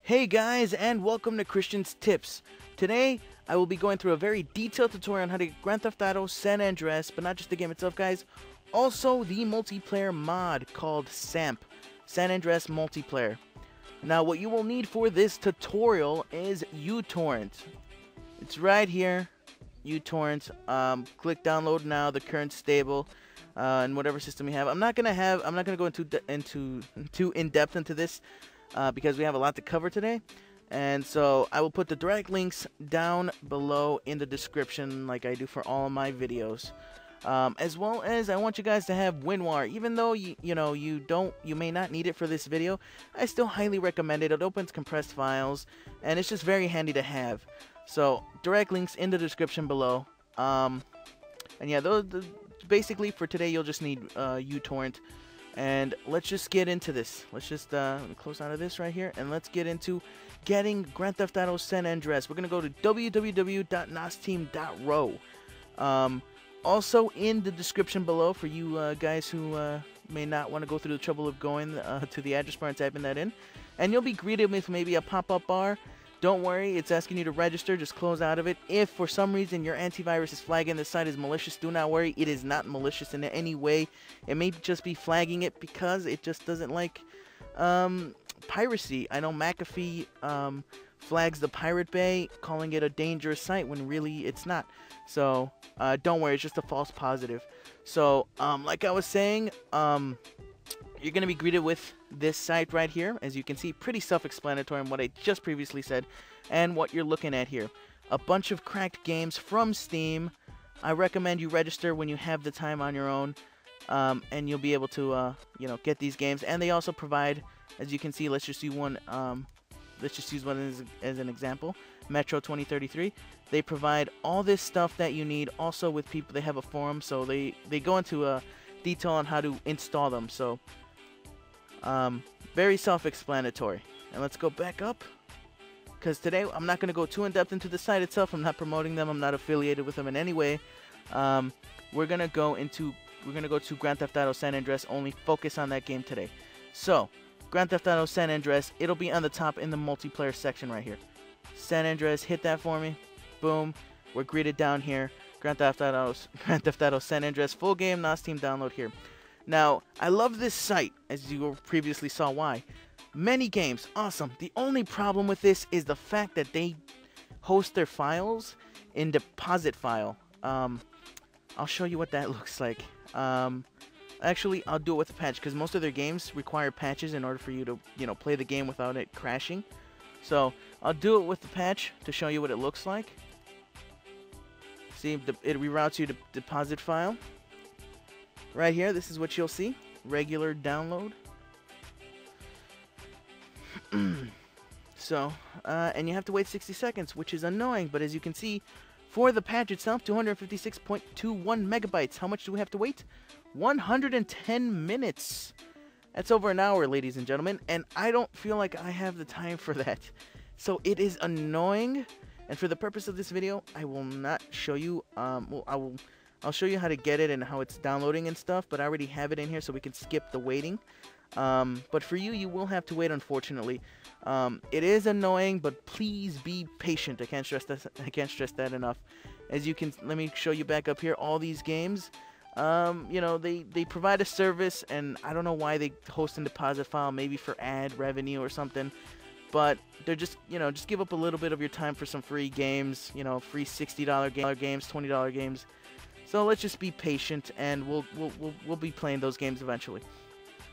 Hey guys, and welcome to Christian's Tips. Today, I will be going through a very detailed tutorial on how to get Grand Theft Auto San Andreas, but not just the game itself, guys. Also, the multiplayer mod called SAMP, San Andreas Multiplayer. Now, what you will need for this tutorial is uTorrent. It's right here, uTorrent. Click download now, the current stable, and whatever system you have. I'm not gonna go too in depth into this. Because we have a lot to cover today, and so I will put the direct links down below in the description like I do for all of my videos, as well as I want you guys to have WinRAR. Even though you may not need it for this video, I still highly recommend it. It opens compressed files and it's just very handy to have. So direct links in the description below, and yeah, basically for today you'll just need uTorrent. And let's just get into this. Let's just close out of this right here, and let's get into getting Grand Theft Auto San Andreas. We're going to go to www.nosteam.ro. Also in the description below for you guys who may not want to go through the trouble of going to the address bar and typing that in. And you'll be greeted with maybe a pop-up bar. Don't worry, it's asking you to register. Just close out of it. If for some reason your antivirus is flagging this site as malicious, do not worry. It is not malicious in any way. It may just be flagging it because it just doesn't like piracy. I know McAfee flags the Pirate Bay, calling it a dangerous site when really it's not. So don't worry, it's just a false positive. So like I was saying, you're going to be greeted with this site right here. As you can see, pretty self-explanatory in what I just previously said and what you're looking at here. A bunch of cracked games from Steam. I recommend you register when you have the time on your own, and you'll be able to get these games. And they also provide, as you can see, let's just use one as an example, Metro 2033. They provide all this stuff that you need. Also with people, they have a forum, so they go into detail on how to install them. So very self-explanatory. And let's go back up, because today I'm not going to go too in depth into the site itself. I'm not promoting them. I'm not affiliated with them in any way. We're gonna go to Grand Theft Auto San Andreas, only focus on that game today. So Grand Theft Auto San Andreas, it'll be on the top in the multiplayer section right here. San Andreas, hit that for me. Boom. We're greeted down here. Grand Theft Auto San Andreas full game, Steam download here. Now, I love this site, as you previously saw why. Many games, awesome. The only problem with this is the fact that they host their files in deposit file. I'll show you what that looks like. Actually, I'll do it with a patch, because most of their games require patches in order for you to, play the game without it crashing. So, I'll do it with the patch to show you what it looks like. See, it reroutes you to deposit file. Right here, this is what you'll see. Regular download. So, and you have to wait 60 seconds, which is annoying. But as you can see, for the patch itself, 256.21 megabytes. How much do we have to wait? 110 minutes. That's over an hour, ladies and gentlemen. And I don't feel like I have the time for that. So it is annoying. And for the purpose of this video, I will not show you, I'll show you how to get it and how it's downloading and stuff, but I already have it in here so we can skip the waiting. But for you, you will have to wait, unfortunately. It is annoying, but please be patient. I can't stress that enough. As you can, let me show you back up here, all these games, they provide a service, and I don't know why they host and deposit file, maybe for ad revenue or something. But they're just, just give up a little bit of your time for some free games, free $60 games, $20 games. So let's just be patient, and we'll be playing those games eventually.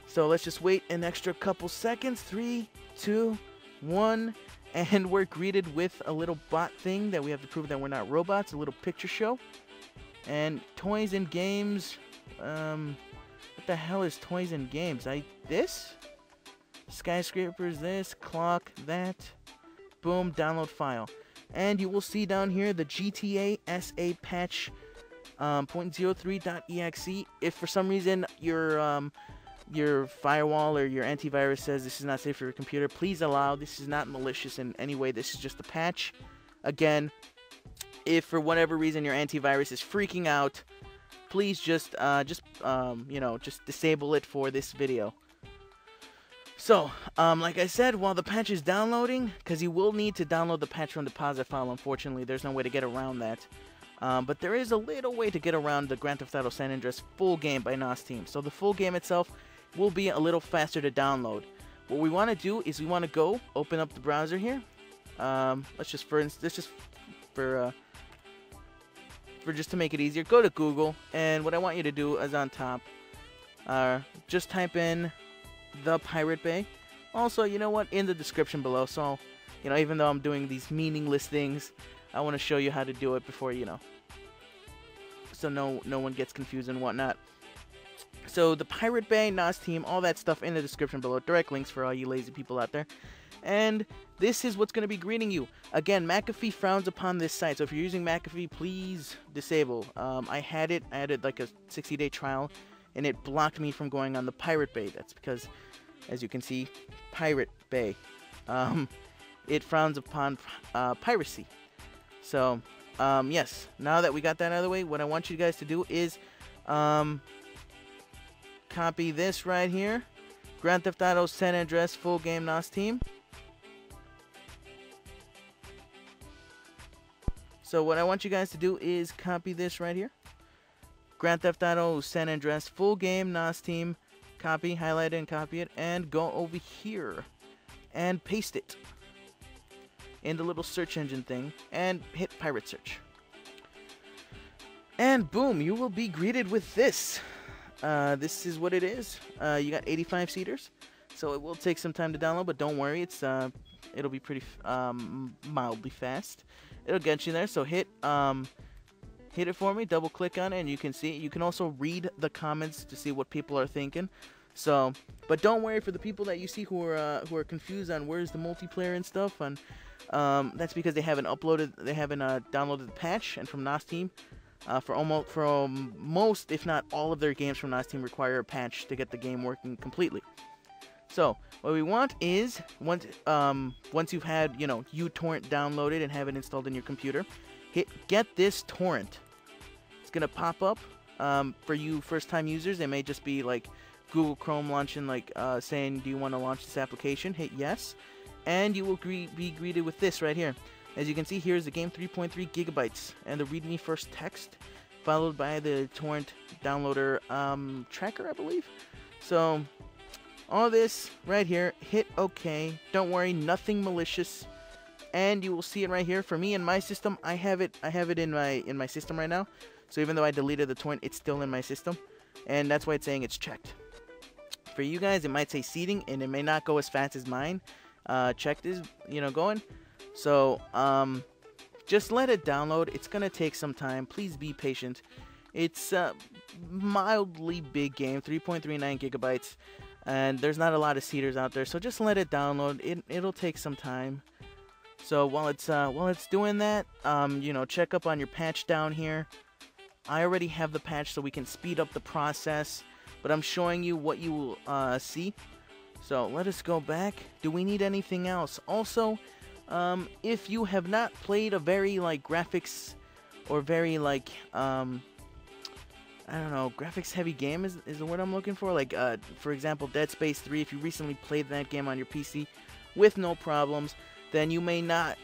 So let's just wait an extra couple seconds. 3, 2, 1, and we're greeted with a little bot thing that we have to prove that we're not robots. A little picture show, and toys and games. What the hell is toys and games? This. Skyscrapers, this, clock, that, boom, download file. And you will see down here the GTA SA patch .03.exe. If for some reason your firewall or your antivirus says this is not safe for your computer, please allow. This is not malicious in any way. This is just a patch. Again, if for whatever reason your antivirus is freaking out, please just disable it for this video. So, like I said, while the patch is downloading, because you will need to download the patch from deposit file, unfortunately, there's no way to get around that. But there is a little way to get around the Grand Theft Auto San Andreas full game by NOS Team. So the full game itself will be a little faster to download. What we want to do is we want to go open up the browser here. Let's just for just to make it easier, go to Google, and what I want you to do is on top, just type in the Pirate Bay. Also, you know what, in the description below. So, you know, even though I'm doing these meaningless things, I want to show you how to do it before, you know, so no one gets confused and whatnot. So the Pirate Bay, NOS Team, all that stuff in the description below. Direct links for all you lazy people out there. And this is what's going to be greeting you. Again, McAfee frowns upon this site. So if you're using McAfee, please disable. I had like a 60-day trial, and it blocked me from going on the Pirate Bay. That's because, as you can see, Pirate Bay. It frowns upon piracy. So, yes, now that we got that out of the way, what I want you guys to do is copy this right here. Grand Theft Auto San Andreas full game NOS Team. So what I want you guys to do is copy this right here. Grand Theft Auto San Andreas full game NOS Team. Copy, highlight it and copy it, and go over here and paste it in the little search engine thing and hit pirate search. And boom, you will be greeted with this. This is what it is. You got 85 seaters, so it will take some time to download, but don't worry, it'll be pretty mildly fast. It'll get you there. So hit it for me, double click on it, and you can see it. You can also read the comments to see what people are thinking. So, but don't worry, for the people that you see who are confused on where's the multiplayer and stuff, and that's because they haven't downloaded the patch. And from NOS Team, for most, if not all of their games from NOS Team require a patch to get the game working completely. So what we want is once you've had, you know, uTorrent downloaded and have it installed in your computer, hit get this torrent. It's gonna pop up. For you first-time users, it may just be like Google Chrome launching, like saying, do you want to launch this application? Hit yes, and you will be greeted with this right here. As you can see, here's the game, 3.3 gigabytes, and the README first text, followed by the torrent downloader tracker, I believe. So all this right here, hit OK. Don't worry, nothing malicious, and you will see it right here. For me in my system, I have it in my system right now. So even though I deleted the torrent, it's still in my system, and that's why it's saying it's checked. For you guys, it might say seeding, and it may not go as fast as mine. Checked is, you know, going. So, just let it download. It's gonna take some time. Please be patient. It's a mildly big game, 3.39 gigabytes, and there's not a lot of seeders out there. So just let it download. It'll take some time. So while it's doing that, you know, check up on your patch down here. I already have the patch, so we can speed up the process. But I'm showing you what you will see. So let us go back. Do we need anything else? Also, if you have not played a very like graphics or very like I don't know, graphics heavy game is the word I'm looking for. Like for example, Dead Space 3. If you recently played that game on your PC with no problems, then you may not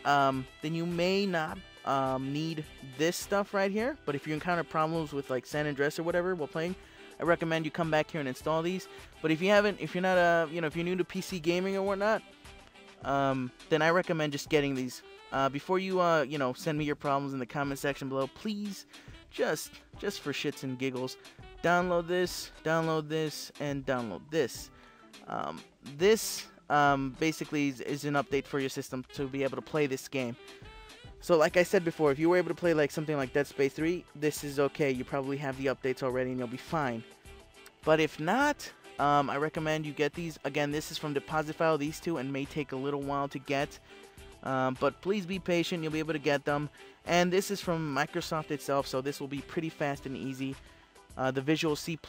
need this stuff right here. But if you encounter problems with like San Andreas or whatever while playing, I recommend you come back here and install these. But if you're not if you're new to PC gaming or whatnot, then I recommend just getting these. Before you send me your problems in the comment section below, please just for shits and giggles, download this, and download this. This basically is an update for your system to be able to play this game. So like I said before, if you were able to play like something like Dead Space 3, this is okay. You probably have the updates already and you'll be fine. But if not, I recommend you get these. Again, this is from deposit file, these two, and may take a little while to get. But please be patient, you'll be able to get them. And this is from Microsoft itself, so this will be pretty fast and easy. The Visual C++,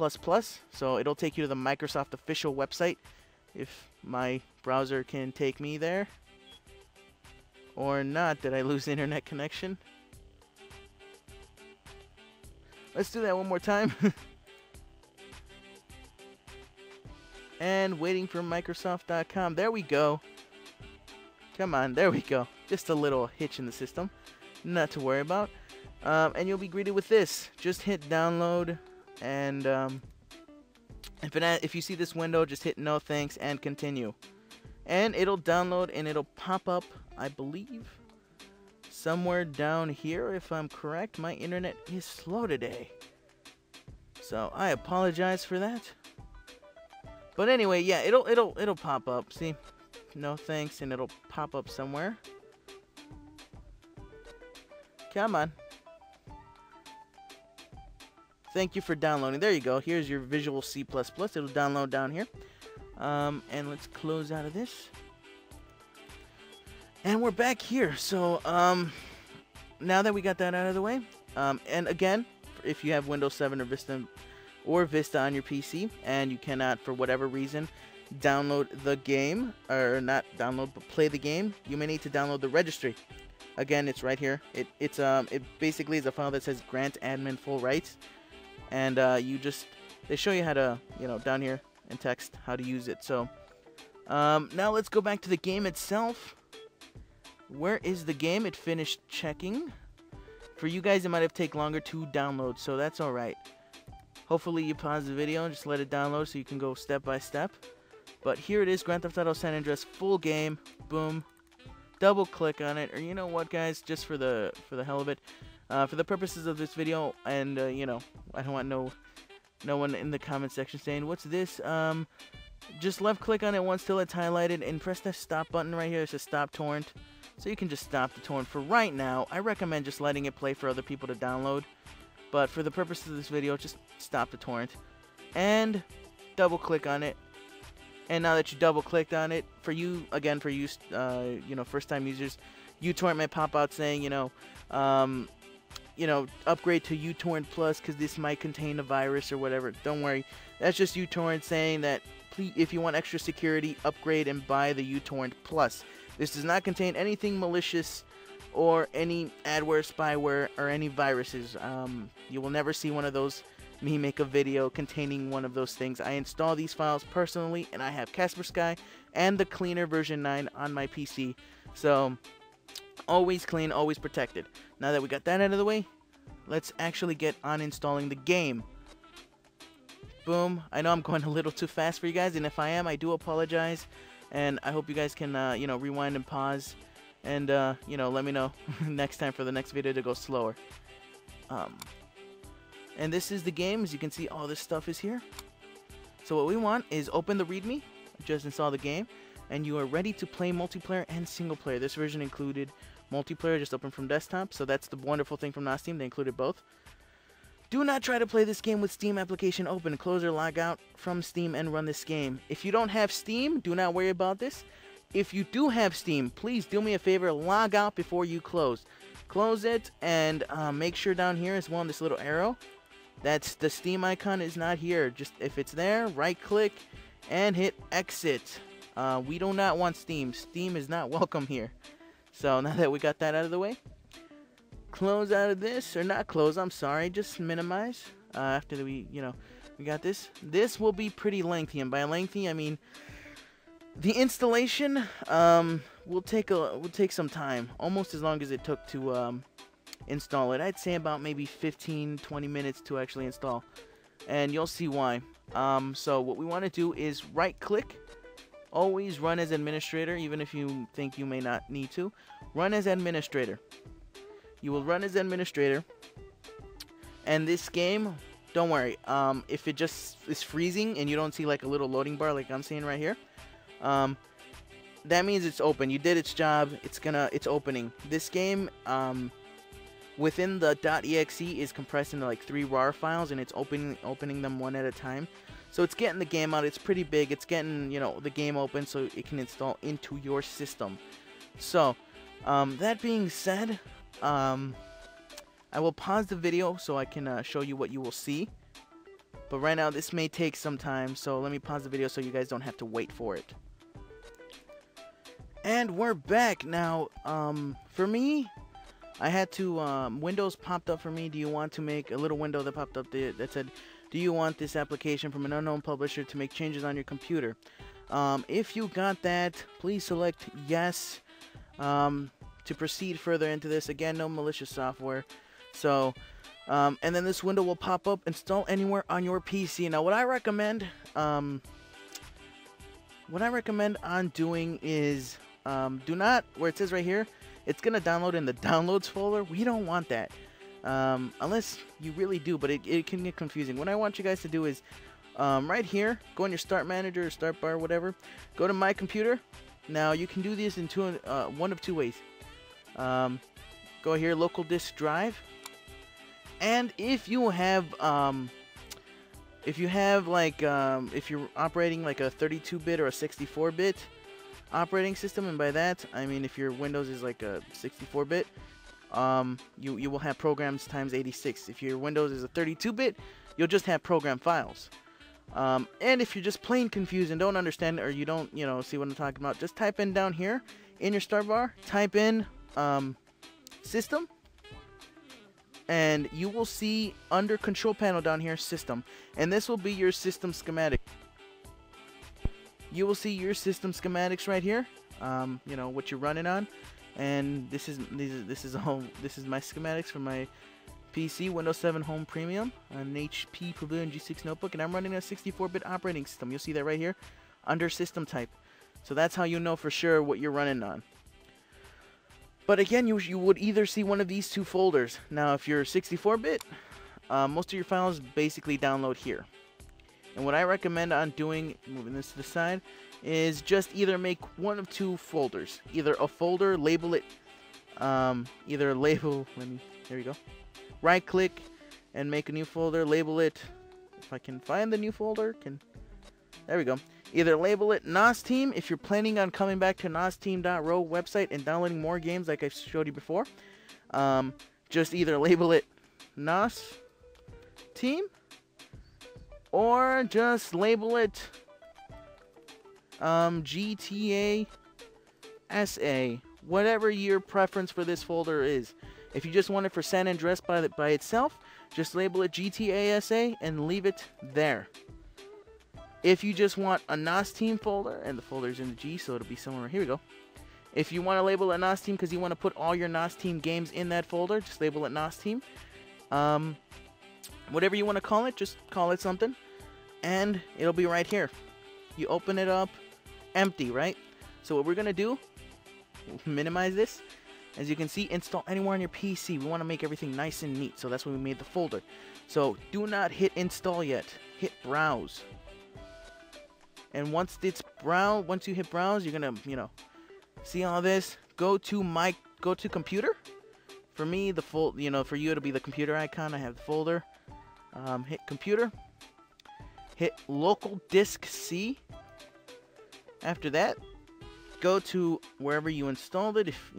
so it'll take you to the Microsoft official website, if my browser can take me there. Or not. Did I lose internet connection? Let's do that one more time. and waiting for Microsoft.com. There we go. Come on, there we go. Just a little hitch in the system. Not to worry about. And you'll be greeted with this. Just hit download, and if you see this window, just hit no thanks and continue. And it'll download and it'll pop up, I believe, somewhere down here, if I'm correct. My internet is slow today, so I apologize for that. But anyway, yeah, it'll pop up. See, no thanks, and it'll pop up somewhere. Come on. Thank you for downloading. There you go. Here's your Visual C++. It'll download down here. And let's close out of this. And we're back here. So, now that we got that out of the way, and again, if you have Windows 7 or Vista on your PC, and you cannot, for whatever reason, download the game, or not download, but play the game, you may need to download the registry. Again, it's right here. It basically is a file that says grant admin full rights, and they show you how to, down here in text, how to use it. So now let's go back to the game itself. Where is the game? It finished checking. For you guys, it might have taken longer to download, so that's all right. Hopefully you pause the video and just let it download so you can go step by step. But here it is, Grand Theft Auto San Andreas, full game. Boom. Double click on it, or you know what, guys, just for the hell of it, for the purposes of this video, and I don't want no one in the comment section saying, what's this? Just left click on it once till it's highlighted and press the stop button right here. It says stop torrent, so you can just stop the torrent for right now. I recommend just letting it play for other people to download, but for the purposes of this video, just stop the torrent and double click on it. And now that you double clicked on it, for you first time users, uTorrent may pop out saying, upgrade to uTorrent Plus because this might contain a virus or whatever. Don't worry, that's just uTorrent saying that, please, if you want extra security, upgrade and buy the uTorrent Plus. This does not contain anything malicious or any adware, spyware, or any viruses. You will never see one of those. Me make a video containing one of those things. I install these files personally, and I have Kaspersky and the cleaner version 9 on my PC. So always clean, always protected. Now that we got that out of the way, let's actually get on installing the game. Boom. I know I'm going a little too fast for you guys, and if I am, I do apologize. And I hope you guys can rewind and pause, and let me know next time for the next video to go slower. And this is the game. As you can see, all this stuff is here. So what we want is open the README, just install the game, and you are ready to play multiplayer and single player. This version included multiplayer, just open from desktop, so that's the wonderful thing from Steam. They included both. Do not try to play this game with Steam application open. Close or log out from Steam and run this game. If you don't have Steam, do not worry about this. If you do have Steam, please do me a favor, log out before you close. Close it, and make sure down here as well, in this little arrow, that's the Steam icon is not here. Just if it's there, right click and hit exit. We do not want Steam. Steam is not welcome here. So now that we got that out of the way, close out of this, or not close, I'm sorry, just minimize. After we got this. This will be pretty lengthy, and by lengthy I mean the installation will take some time, almost as long as it took to install it. I'd say about maybe 15-20 minutes to actually install, and you'll see why. So what we want to do is right click, always run as administrator, even if you think you may not need to. Run as administrator. You will run as administrator, and this game, don't worry, if it just is freezing and you don't see like a little loading bar like I'm seeing right here, that means it's open. You did its job. It's opening. This game within the .exe is compressed into like 3 RAR files, and it's opening them one at a time. So it's getting the game out. It's pretty big. It's getting the game open so it can install into your system. So that being said, I will pause the video so I can show you what you will see. But right now this may take some time, so let me pause the video so you guys don't have to wait for it. And we're back now. For me, I had to Windows popped up for me. Do you want to make a little window that popped up that said, Do you want this application from an unknown publisher to make changes on your computer? If you got that, please select yes to proceed further into this. Again, no malicious software. So, and then this window will pop up, install anywhere on your PC. Now, what I recommend on doing is, do not, where it says right here, it's going to download in the downloads folder. We don't want that. Unless you really do, but it can get confusing. What I want you guys to do is, right here, go on your start manager or start bar, whatever, go to my computer. Now you can do this in one of two ways. Go here, local disk drive, and if you're operating like a 32-bit or a 64-bit operating system, and by that I mean if your Windows is like a 64-bit, you will have programs times 86. If your Windows is a 32-bit, you'll just have program files. And if you're just plain confused and don't understand, or you don't, see what I'm talking about, just type in down here in your start bar, type in system, and you will see under control panel down here system, and this will be your system schematic. You will see your system schematics right here, what you're running on, and this is my schematics for my PC, Windows 7 Home Premium, an HP Pavilion G6 notebook, and I'm running a 64-bit operating system. You'll see that right here under system type. So that's how you know for sure what you're running on. But again, you would either see one of these two folders. Now, if you're 64-bit, most of your files basically download here. And what I recommend on doing, moving this to the side, is just either make one of two folders. Either a folder, label it, here we go. Right click and make a new folder, label it, if I can find the new folder, there we go. Either label it NOS Team if you're planning on coming back to nosteam.ro website and downloading more games like I showed you before. Just either label it NOS Team, or just label it GTA SA, whatever your preference for this folder is. If you just want it for San Andreas by itself, just label it GTA SA and leave it there. If you just want a NOS Team folder, and the folder's in the G, so it'll be somewhere, here we go. If you want to label it NOS Team because you want to put all your NOS Team games in that folder, just label it NOS Team. Whatever you want to call it, just call it something, and it'll be right here. You open it up, empty, right? So what we're going to do, minimize this. As you can see, install anywhere on your PC. We want to make everything nice and neat, so that's when we made the folder. So do not hit install yet. Hit browse. And once you hit browse, you're gonna, see all this. Go to computer. For me, for you it'll be the computer icon. I have the folder. Hit computer. Hit local disk C. After that, go to wherever you installed it. If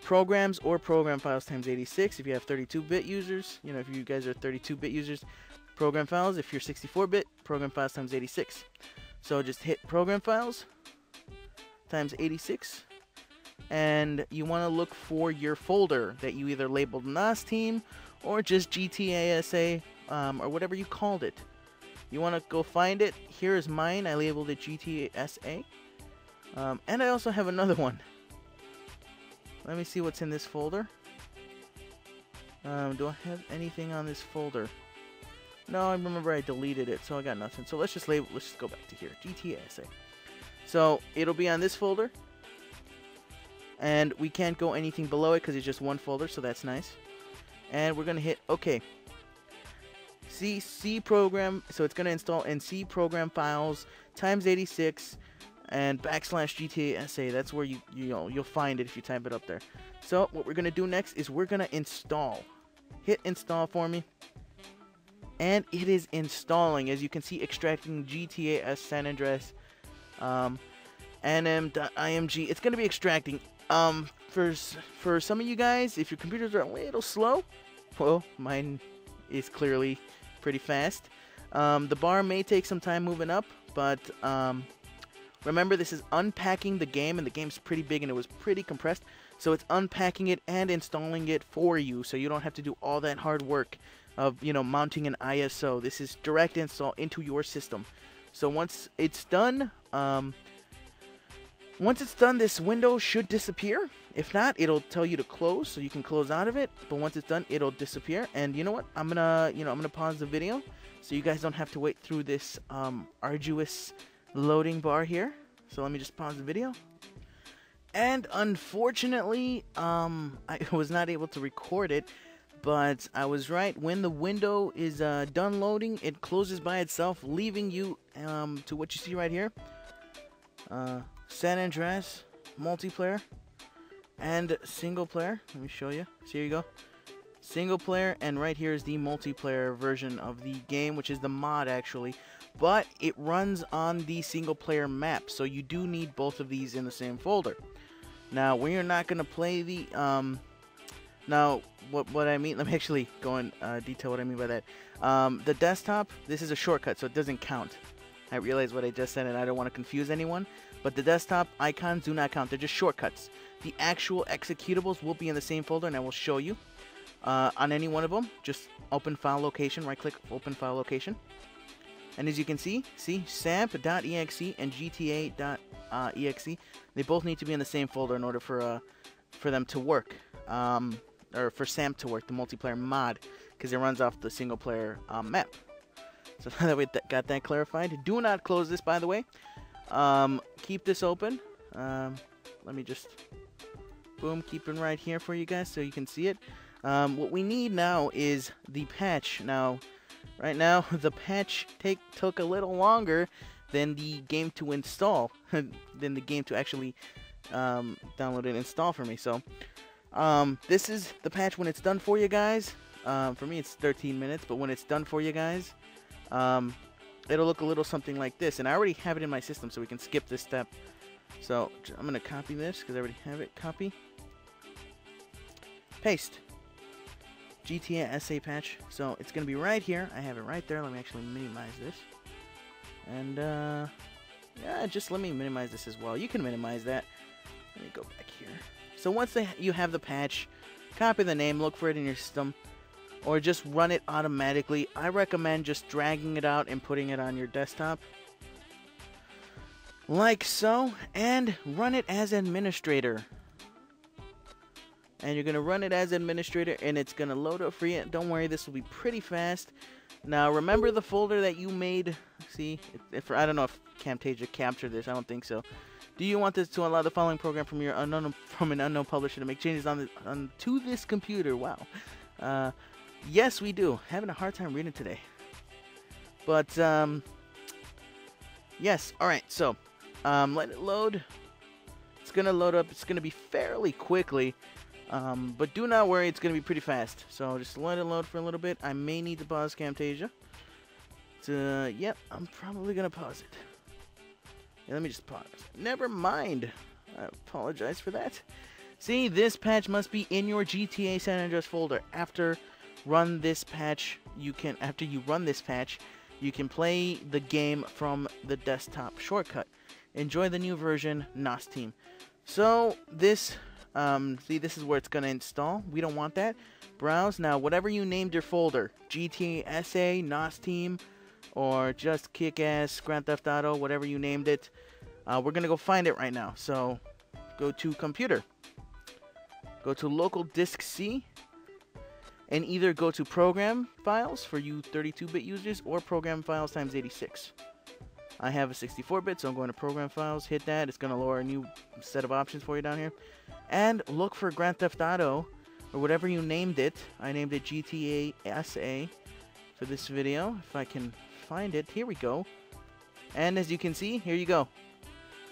programs or program files times 86 if you have 32-bit users. If you guys are 32-bit users, program files. If you're 64-bit, program files times 86. So just hit program files times 86, and you want to look for your folder that you either labeled NOS Team or just GTA SA, or whatever you called it. You want to go find it. Here is mine. I labeled it GTA SA. And I also have another one. Let me see what's in this folder. Do I have anything on this folder? No, I remember I deleted it, so I got nothing. So let's just go back to here. GTA SA. So it'll be on this folder. And we can't go anything below it because it's just one folder, so that's nice. And we're going to hit OK. C program, so it's going to install in C program files times 86 and /GTA SA. That's where you'll find it if you type it up there. So what we're going to do next is we're going to install. Hit install for me. And it is installing. As you can see, extracting GTA San Andreas nm.img. It's going to be extracting. For some of you guys, if your computers are a little slow, well, mine is clearly pretty fast. The bar may take some time moving up, but remember, this is unpacking the game, and the game's pretty big and it was pretty compressed. So it's unpacking it and installing it for you, so you don't have to do all that hard work of, you know, mounting an ISO. This is direct install into your system. So once it's done, this window should disappear. If not, it'll tell you to close, so you can close out of it. But once it's done, it'll disappear. And you know what? I'm gonna pause the video so you guys don't have to wait through this arduous loading bar here. So let me just pause the video. And unfortunately, I was not able to record it, but I was right. When the window is done loading, it closes by itself, leaving you to what you see right here. San Andreas multiplayer and single player. Let me show you. So here you go. Single player, and right here is the multiplayer version of the game, which is the mod actually, but it runs on the single player map, so you do need both of these in the same folder. Now, when you're not gonna play the now what I mean, let me actually go and detail what I mean by that. The desktop, this is a shortcut, so it doesn't count. I realize what I just said, and I don't want to confuse anyone, but the desktop icons do not count. They're just shortcuts. The actual executables will be in the same folder, and I will show you. On any one of them, just open file location, right click open file location, and as you can see samp.exe and gta.exe, they both need to be in the same folder in order for them to work, or for SAMP to work, the multiplayer mod, because it runs off the single player map. So now that we got that clarified, do not close this, by the way. Keep this open. Let me just boom, keep it right here for you guys so you can see it. What we need now is the patch. Now, right now, the patch took a little longer than the game to install, than the game to actually download and install for me. So, this is the patch when it's done for you guys. For me, it's 13 minutes, but when it's done for you guys, it'll look a little something like this. And I already have it in my system, so we can skip this step. So, I'm going to copy this, because I already have it. Copy. Paste. GTA SA patch. So it's going to be right here. I have it right there. Let me actually minimize this. And, yeah, just let me minimize this as well. You can minimize that. Let me go back here. So once you have the patch, copy the name, look for it in your system, or just run it automatically. I recommend just dragging it out and putting it on your desktop. Like so. And run it as administrator. And you're going to run it as administrator, and it's going to load up for you. Don't worry, this will be pretty fast. Now, remember the folder that you made? See, I don't know if Camtasia captured this. I don't think so. Do you want this to allow the following program from an unknown publisher to make changes to this computer? Wow. Yes, we do. Having a hard time reading today. But, yes. All right, so let it load. It's going to load up. It's going to be fairly quickly. But do not worry, it's going to be pretty fast. So just let it load for a little bit. I may need to pause Camtasia. Yep, I'm probably going to pause it. Yeah, let me just pause. Never mind. I apologize for that. See, this patch must be in your GTA San Andreas folder. After you run this patch, you can play the game from the desktop shortcut. Enjoy the new version, NOS team. So this see, this is where it's going to install. We don't want that. Browse. Now, whatever you named your folder, GTA SA, NOS Team, or just Kick-Ass, Grand Theft Auto, whatever you named it, we're going to go find it right now. So, go to Computer. Go to Local Disk C, and either go to Program Files for you 32-bit users, or Program Files times 86. I have a 64-bit, so I'm going to Program Files, hit that. It's going to lower a new set of options for you down here. And look for Grand Theft Auto, or whatever you named it. I named it GTA SA for this video. If I can find it. Here we go. And as you can see, here you go.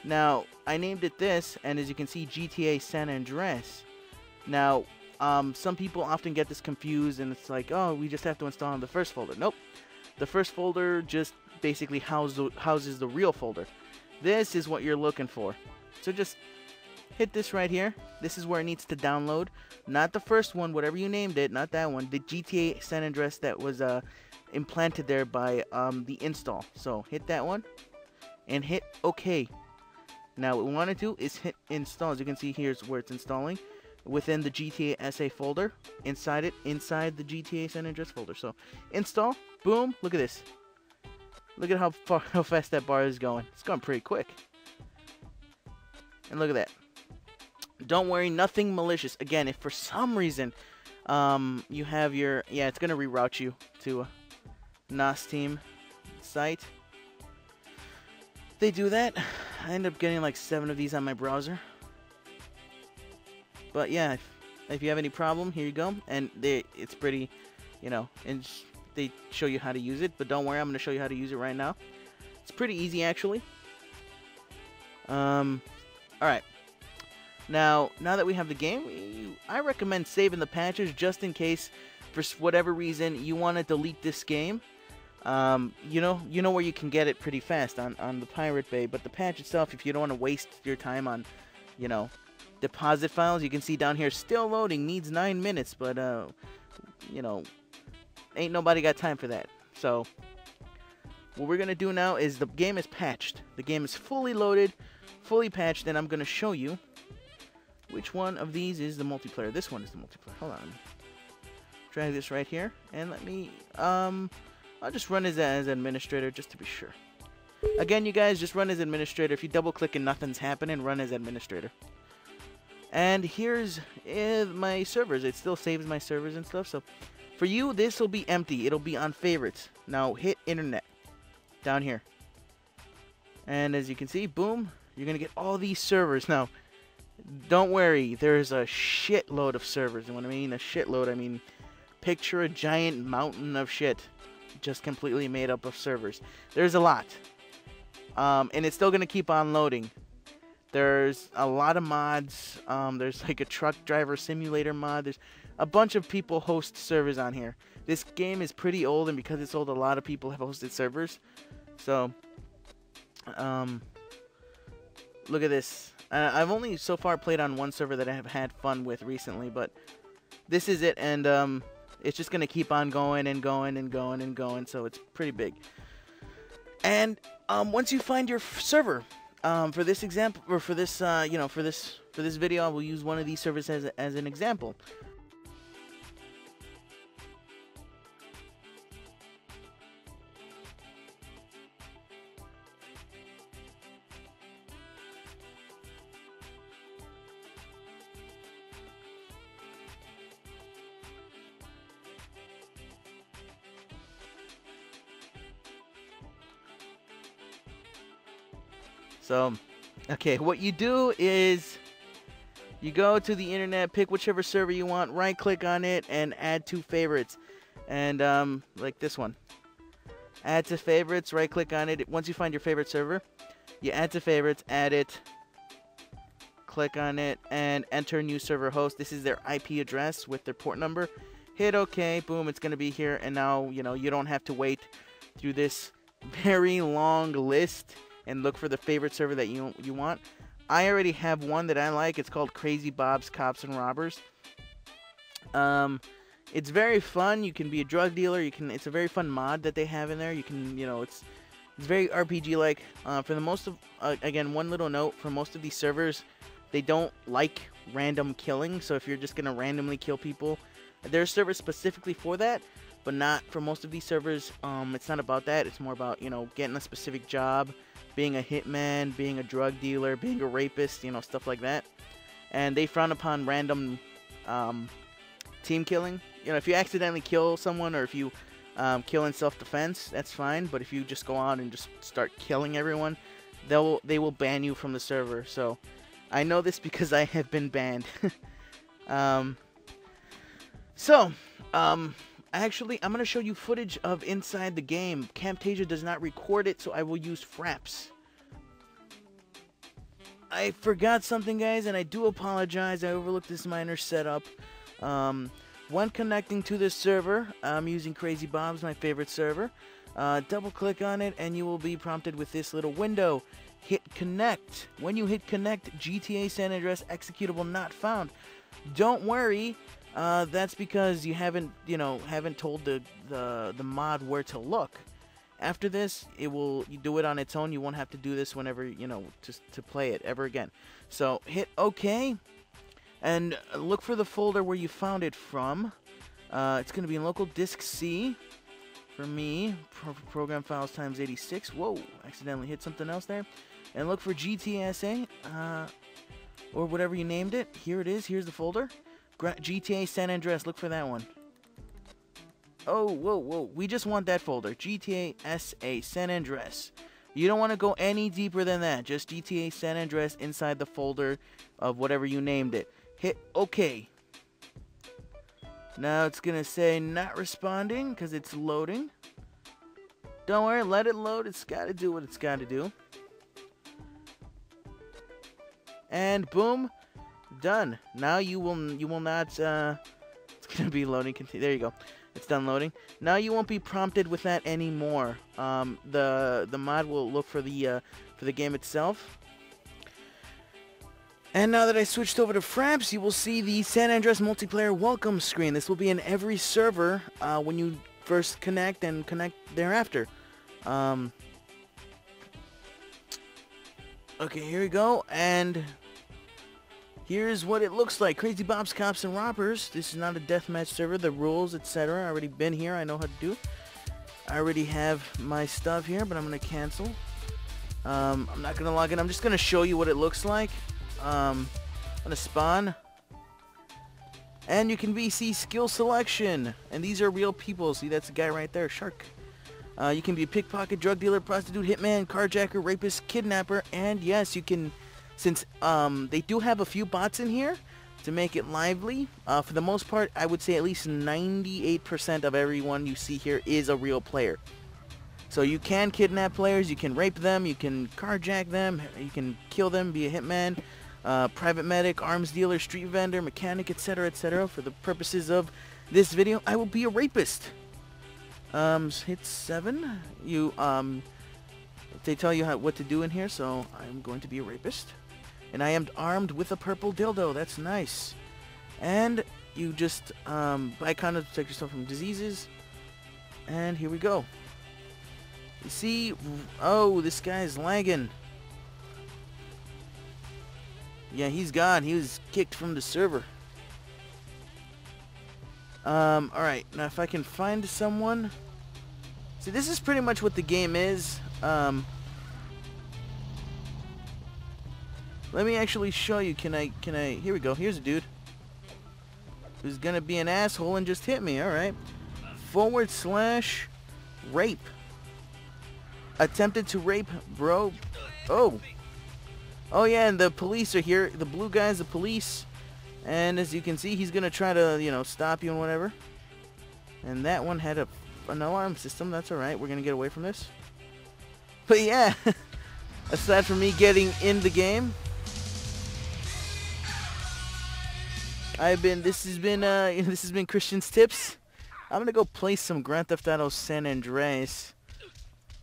Now, I named it this, and as you can see, GTA San Andreas. Now, some people often get this confused, and it's like, oh, we just have to install in the first folder. Nope. The first folder just basically houses the real folder. This is what you're looking for. So just hit this right here. This is where it needs to download. Not the first one, whatever you named it, not that one. The GTA San Andreas that was implanted there by the install. So hit that one and hit OK. Now what we want to do is hit install. As you can see, here's where it's installing. within the GTA SA folder, inside the GTA San Andreas folder. So install, boom, look at this. Look at how fast that bar is going. It's going pretty quick. And look at that. Don't worry, nothing malicious. Again, if for some reason you have your, yeah, it's going to reroute you to a NOS team site. They do that. I end up getting like 7 of these on my browser. But yeah, if you have any problem, here you go. And it's pretty, you know, and they show you how to use it. But don't worry, I'm going to show you how to use it right now. It's pretty easy, actually. Alright. Now that we have the game, I recommend saving the patches just in case, for whatever reason, you want to delete this game. You know where you can get it pretty fast on the Pirate Bay. But the patch itself, if you don't want to waste your time on, you know, deposit files, you can see down here, still loading, needs 9 minutes. But, you know, ain't nobody got time for that. So, what we're going to do now is the game is patched. The game is fully loaded, fully patched, and I'm going to show you which one of these is the multiplayer. This one is the multiplayer. Hold on. Drag this right here, and let me, I'll just run as administrator just to be sure. Again, you guys, just run as administrator. If you double click and nothing's happening, run as administrator. And here's my servers. It still saves my servers and stuff. So for you, this will be empty. It'll be on favorites. Now hit internet down here. And as you can see, boom, you're going to get all these servers. Now, don't worry. There's a shitload of servers. And when I mean a shitload, I mean picture a giant mountain of shit just completely made up of servers. There's a lot. And it's still going to keep on loading. There's a lot of mods. There's like a truck driver simulator mod. There's a bunch of people host servers on here. This game is pretty old, and because it's old, a lot of people have hosted servers. So, look at this. I've only so far played on one server that I have had fun with recently, but this is it, and it's just gonna keep on going and going and going and going. So it's pretty big. And once you find your server. For this example, or for this, you know, for this video, I will use one of these servers as an example. So, okay, what you do is you go to the internet, pick whichever server you want, right-click on it, and add to favorites. And, like this one. Add to favorites, right-click on it. Once you find your favorite server, you add to favorites, add it, click on it, and enter new server host. This is their IP address with their port number. Hit OK, boom, it's going to be here. And now, you know, you don't have to wait through this very long list and look for the favorite server that you want. I already have one that I like. It's called Crazy Bob's Cops and Robbers. It's very fun. You can be a drug dealer. It's a very fun mod that they have in there. You can, you know, it's very RPG-like. For the most of, again, one little note, for most of these servers, they don't like random killing. So if you're just gonna randomly kill people, there's servers specifically for that, but not for most of these servers. It's not about that. It's more about, you know, getting a specific job, being a hitman, being a drug dealer, being a rapist, you know, stuff like that. And they frown upon random team killing. You know, if you accidentally kill someone, or if you kill in self-defense, that's fine. But if you just go on and just start killing everyone, they will ban you from the server. So I know this because I have been banned. Actually, I'm going to show you footage of inside the game. Camtasia does not record it, so I will use Fraps. I forgot something, guys, and I do apologize. I overlooked this minor setup. When connecting to this server, I'm using Crazy Bob's, my favorite server. Double click on it, and you will be prompted with this little window. Hit connect. When you hit connect, GTA San Andreas executable not found. Don't worry. That's because you haven't told the mod where to look. After this, you do it on its own. You won't have to do this whenever, you know, just to play it ever again. So hit OK. And look for the folder where you found it from. It's going to be in local disk C for me. Program files times 86. Whoa, accidentally hit something else there. And look for GTA or whatever you named it. Here it is. Here's the folder. GTA San Andreas. Look for that one. Oh, whoa. We just want that folder. GTA SA San Andreas. You don't want to go any deeper than that. Just GTA San Andreas inside the folder of whatever you named it. Hit OK. Now it's going to say not responding because it's loading. Don't worry, let it load. It's got to do what it's got to do. And boom, done. Now you will not, it's going to be loading. There you go. It's done loading. Now you won't be prompted with that anymore. The mod will look for the game itself. And now that I switched over to Fraps, you will see the San Andreas multiplayer welcome screen. This will be in every server when you first connect and connect thereafter. Okay, here we go. And here's what it looks like. Crazy Bobs, Cops, and Robbers. This is not a deathmatch server. The rules, etc. I already been here. I know how to do. I already have my stuff here, but I'm going to cancel. I'm not going to log in. I'm just going to show you what it looks like. I'm going to spawn. And you can see skill selection. And these are real people. See, that's the guy right there, Shark. You can be a pickpocket, drug dealer, prostitute, hitman, carjacker, rapist, kidnapper. And yes, you can... Since they do have a few bots in here to make it lively, for the most part, I would say at least 98% of everyone you see here is a real player. So you can kidnap players, you can rape them, you can carjack them, you can kill them, be a hitman, private medic, arms dealer, street vendor, mechanic, etc., etc. For the purposes of this video, I will be a rapist. Hit 7. They tell you what to do in here, so I'm going to be a rapist. And I am armed with a purple dildo. That's nice. And you just buy condoms to protect yourself from diseases. And here we go. You see, oh, this guy's lagging. Yeah, he's gone. He was kicked from the server. Alright, now if I can find someone. See, this is pretty much what the game is. Let me actually show you. Can I, here we go. Here's a dude who's gonna be an asshole and just hit me. Alright. / rape. Attempted to rape, bro. Oh. Oh yeah, and the police are here. The blue guy's the police. And as you can see, he's gonna try to, you know, stop you and whatever. And that one had an alarm system. That's alright. We're gonna get away from this. But yeah, aside from me getting in the game, this has been Christian's Tips. I'm gonna go play some Grand Theft Auto San Andreas.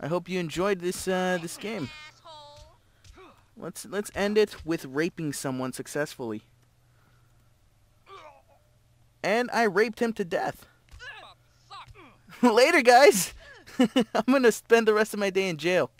I hope you enjoyed this game. Let's end it with raping someone successfully. And I raped him to death. Later, guys. I'm gonna spend the rest of my day in jail.